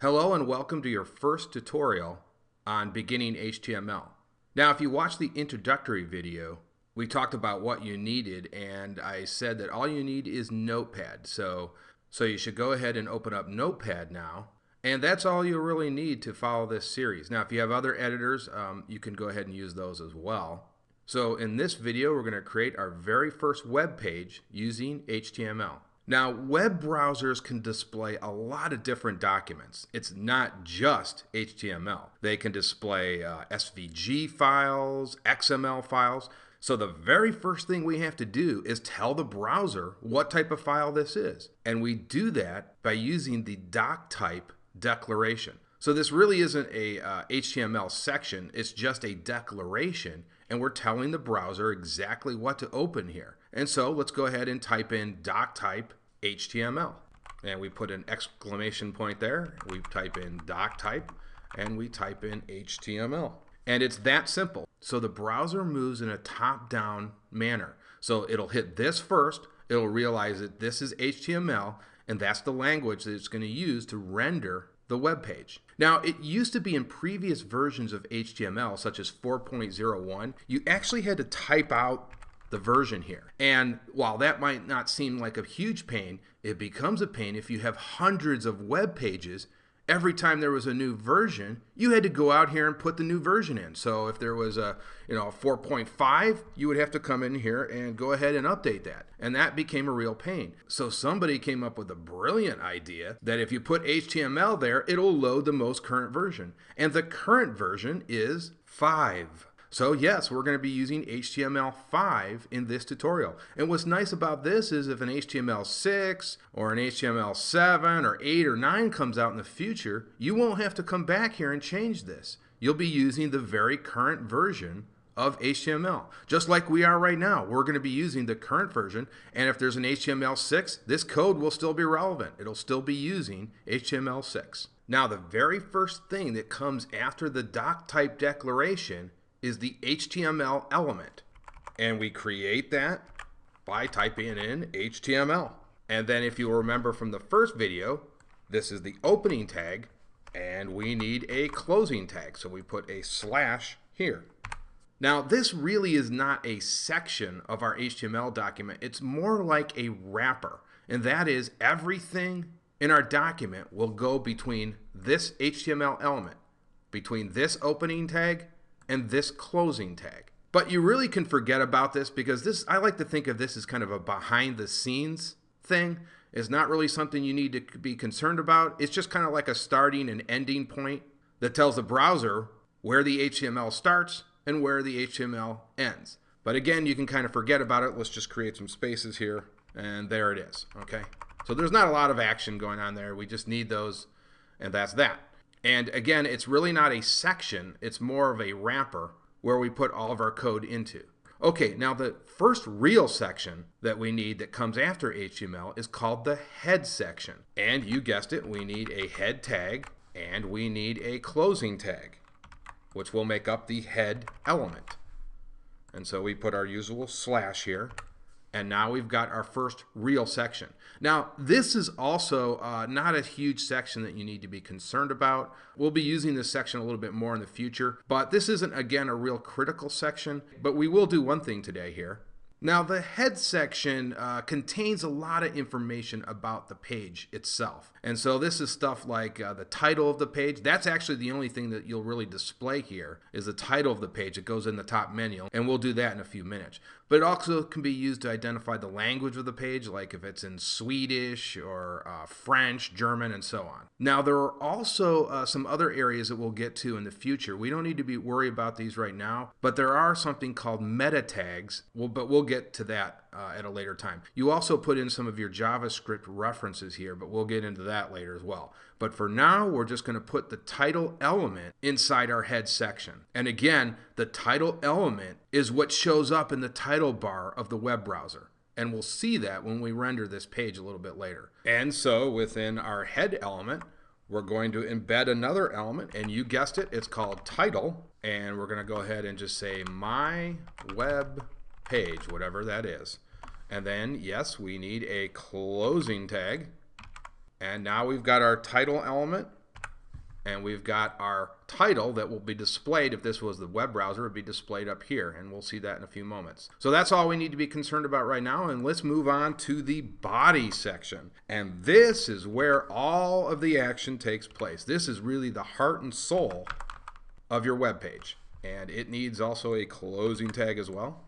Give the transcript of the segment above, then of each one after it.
Hello and welcome to your first tutorial on beginning HTML. Now, if you watched the introductory video, we talked about what you needed, and I said that all you need is Notepad. So you should go ahead and open up Notepad now, and that's all you really need to follow this series. Now, if you have other editors, you can go ahead and use those as well. So in this video, we're going to create our very first web page using HTML. Now, web browsers can display a lot of different documents. It's not just HTML. They can display SVG files, XML files. So the very first thing we have to do is tell the browser what type of file this is. And we do that by using the doctype declaration. So this really isn't a HTML section, it's just a declaration, and we're telling the browser exactly what to open here. And so let's go ahead and type in doctype HTML. And we put an exclamation point there, we type in doctype, and we type in HTML. And it's that simple. So the browser moves in a top-down manner. So it'll hit this first, it'll realize that this is HTML, and that's the language that it's going to use to render the web page. Now, it used to be in previous versions of HTML, such as 4.01, you actually had to type out the version here. And while that might not seem like a huge pain, it becomes a pain if you have hundreds of web pages. Every time there was a new version, you had to go out here and put the new version in. So if there was a 4.5, you would have to come in here and go ahead and update that. And that became a real pain. So somebody came up with a brilliant idea that if you put HTML there, it'll load the most current version. And the current version is 5. So yes, we're going to be using HTML5 in this tutorial. And what's nice about this is if an HTML6 or an HTML7 or 8 or 9 comes out in the future, you won't have to come back here and change this. You'll be using the very current version of HTML. Just like we are right now, we're going to be using the current version, and if there's an HTML6, this code will still be relevant. It'll still be using HTML6. Now, the very first thing that comes after the doctype declaration is the HTML element. And we create that by typing in HTML. And then if you remember from the first video, this is the opening tag, and we need a closing tag. So we put a slash here. Now, this really is not a section of our HTML document. It's more like a wrapper. And that is everything in our document will go between this HTML element, between this opening tag, and this closing tag. But you really can forget about this because I like to think of this as kind of a behind the scenes thing. It's not really something you need to be concerned about. It's just kind of like a starting and ending point that tells the browser where the HTML starts and where the HTML ends. But again, you can kind of forget about it. Let's just create some spaces here, and there it is, okay? So there's not a lot of action going on there. We just need those, and that's that. And again, it's really not a section, it's more of a wrapper where we put all of our code into. Okay, now the first real section that we need that comes after HTML is called the head section. And you guessed it, we need a head tag and we need a closing tag, which will make up the head element. And so we put our usual slash here. And now we've got our first real section. Now, this is also not a huge section that you need to be concerned about. We'll be using this section a little bit more in the future, but this isn't, again, a real critical section. But we will do one thing today here. Now, the head section contains a lot of information about the page itself. And so this is stuff like the title of the page. That's actually the only thing that you'll really display here is the title of the page. It goes in the top menu, and we'll do that in a few minutes. But it also can be used to identify the language of the page, like if it's in Swedish or French, German, and so on. Now, there are also some other areas that we'll get to in the future. We don't need to be worried about these right now, but there are something called meta tags, but we'll get to that at a later time. You also put in some of your JavaScript references here, but we'll get into that later as well. But for now, we're just going to put the title element inside our head section. And again, the title element is what shows up in the title bar of the web browser. And we'll see that when we render this page a little bit later. And so within our head element, we're going to embed another element, and you guessed it, it's called title. And we're going to go ahead and just say my web page, whatever that is. And then, yes, we need a closing tag. And now we've got our title element And we've got our title that will be displayed. If this was the web browser, it would be displayed up here, and we'll see that in a few moments. So that's all we need to be concerned about right now, and let's move on to the body section. And this is where all of the action takes place. This is really the heart and soul of your web page, and it needs also a closing tag as well.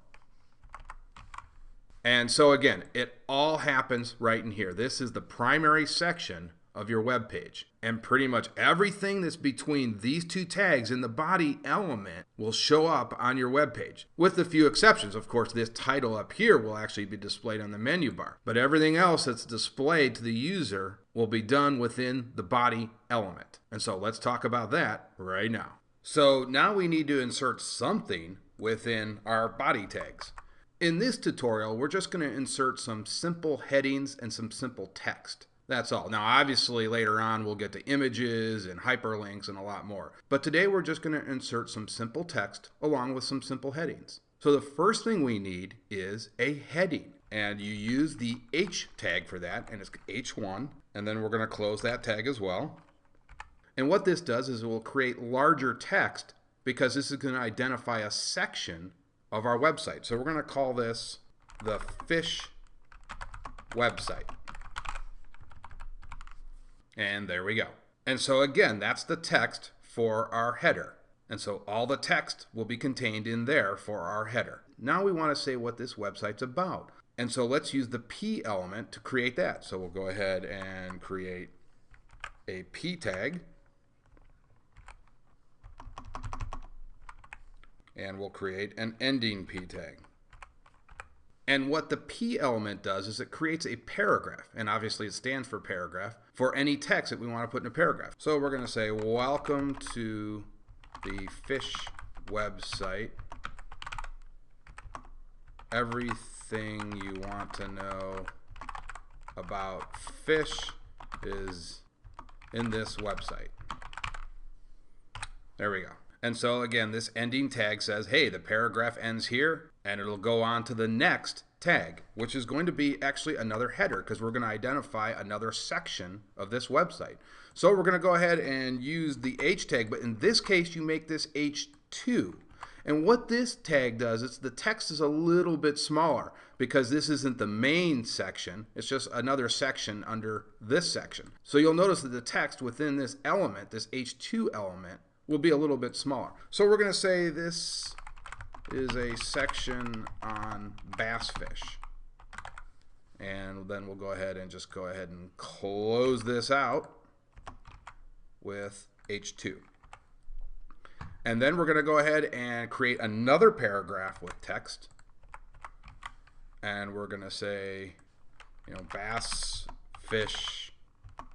And so again, it all happens right in here. This is the primary section of your web page, and pretty much everything that's between these two tags in the body element will show up on your web page, with a few exceptions. Of course, this title up here will actually be displayed on the menu bar, but everything else that's displayed to the user will be done within the body element. And so let's talk about that right now. So now we need to insert something within our body tags. In this tutorial, we're just going to insert some simple headings and some simple text. That's all. Now, obviously, later on, we'll get to images and hyperlinks and a lot more. But today, we're just going to insert some simple text along with some simple headings. So the first thing we need is a heading. And you use the H tag for that, and it's H1. And then we're going to close that tag as well. And what this does is it will create larger text because this is going to identify a section of our website. So we're going to call this the fish website. And there we go. And so again, that's the text for our header. And so all the text will be contained in there for our header. Now we want to say what this website's about. And so let's use the P element to create that. So we'll go ahead and create a P tag. And we'll create an ending P tag. And what the P element does is it creates a paragraph, and obviously it stands for paragraph, for any text that we want to put in a paragraph. So we're going to say, welcome to the fish website. Everything you want to know about fish is in this website. There we go. And so again, this ending tag says, hey, the paragraph ends here, and it'll go on to the next tag, which is going to be actually another header because we're going to identify another section of this website. So we're going to go ahead and use the H tag, but in this case, you make this H2. And what this tag does is the text is a little bit smaller because this isn't the main section. It's just another section under this section. So you'll notice that the text within this element, this H2 element, will be a little bit smaller. So we're going to say this is a section on bass fish. And then we'll go ahead and just go ahead and close this out with H2. And then we're going to go ahead and create another paragraph with text. And we're going to say, bass fish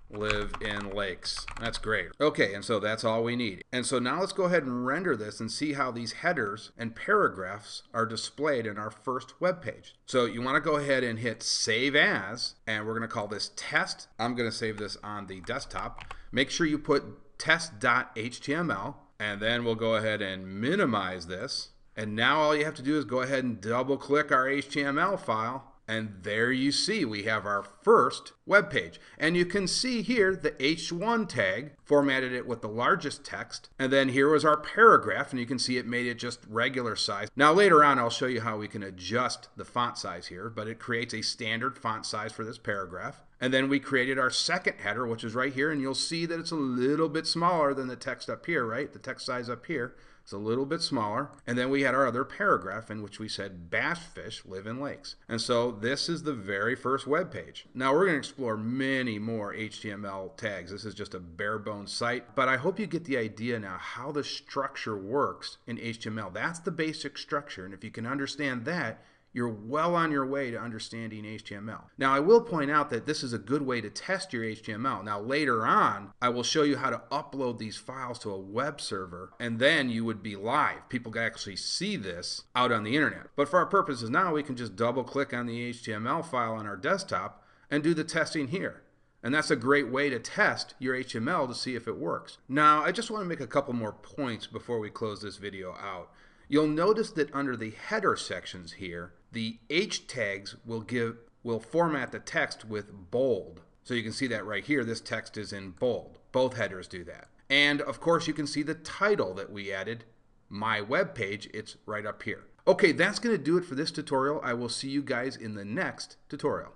live in lakes. That's great. Okay, and so that's all we need. And so now let's go ahead and render this and see how these headers and paragraphs are displayed in our first web page. So you want to go ahead and hit Save As, and we're going to call this Test. I'm going to save this on the desktop. Make sure you put test.html, and then we'll go ahead and minimize this. And now all you have to do is go ahead and double click our HTML file. And there you see we have our first web page. And you can see here the H1 tag formatted it with the largest text. And then here was our paragraph, and you can see it made it just regular size. Now later on I'll show you how we can adjust the font size here, but it creates a standard font size for this paragraph. And then we created our second header, which is right here, and you'll see that it's a little bit smaller than the text up here, right? The text size up here. It's a little bit smaller. And then we had our other paragraph in which we said bass fish live in lakes. And so this is the very first web page. Now we're going to explore many more HTML tags. This is just a bare bones site, but I hope you get the idea now how the structure works in HTML. That's the basic structure, and if you can understand that, you're well on your way to understanding HTML. Now, I will point out that this is a good way to test your HTML. Now, later on, I will show you how to upload these files to a web server, and then you would be live. People can actually see this out on the internet. But for our purposes now, we can just double click on the HTML file on our desktop and do the testing here. And that's a great way to test your HTML to see if it works. Now, I just want to make a couple more points before we close this video out. You'll notice that under the header sections here, the H tags will format the text with bold. So you can see that right here, this text is in bold. Both headers do that. And of course, you can see the title that we added, my web page. It's right up here. Okay, that's going to do it for this tutorial. I will see you guys in the next tutorial.